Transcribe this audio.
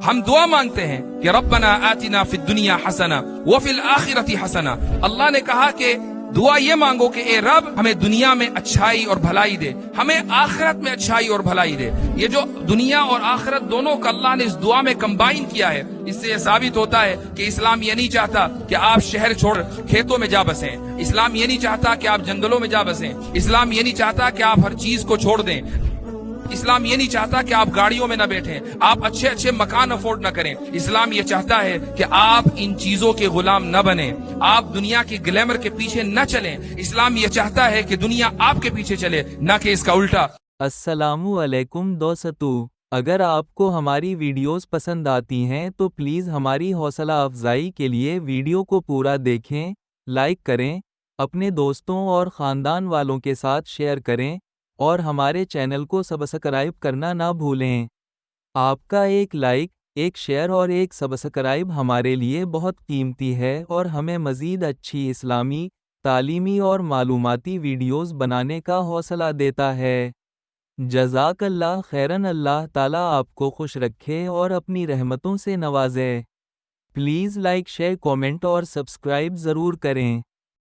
ہم دعا مانگتے ہیں کہ ربنا آتنا فی الدنیا حسنہ وفی الآخرۃ حسنہ. اللہ نے کہا کہ دعا یہ مانگو کہ اے رب ہمیں دنیا میں اچھائی اور بھلائی دے، ہمیں آخرت میں اچھائی اور بھلائی دے. یہ جو دنیا اور آخرت دونوں کا اللہ نے اس دعا میں کمبائن کیا ہے، اس سے یہ ثابت ہوتا ہے کہ اسلام یہ نہیں چاہتا کہ آپ شہر چھوڑ کھیتوں میں جا بسیں. اسلام یہ نہیں چاہتا کہ آپ جنگلوں میں جا بسیں. اسلام یہ نہیں چاہتا کہ آپ ہر چیز کو چھوڑ دیں. اسلام یہ نہیں چاہتا کہ آپ گاڑیوں میں نہ بیٹھیں، آپ اچھے اچھے مکان افورڈ نہ کریں. اسلام یہ چاہتا ہے کہ آپ ان چیزوں کے غلام نہ بنیں، آپ دنیا کی گلیمر کے پیچھے نہ چلیں. اسلام یہ چاہتا ہے کہ دنیا آپ کے پیچھے چلے، نہ کہ اس کا الٹا. السلام علیکم دوستو، اگر آپ کو ہماری ویڈیوز پسند آتی ہیں تو پلیز ہماری حوصلہ افزائی کے لیے ویڈیو کو پورا دیکھیں، لائک کریں، اپنے دوستوں اور خاندان والوں کے ساتھ شیئر کریں اور ہمارے چینل کو سبسکرائب کرنا نہ بھولیں. آپ کا ایک لائک، ایک شیئر اور ایک سبسکرائب ہمارے لیے بہت قیمتی ہے اور ہمیں مزید اچھی اسلامی، تعلیمی اور معلوماتی ویڈیوز بنانے کا حوصلہ دیتا ہے. جزاک اللہ خیرن. اللہ تعالیٰ آپ کو خوش رکھے اور اپنی رحمتوں سے نوازے. پلیز لائک، شیئر، کومنٹ اور سبسکرائب ضرور کریں.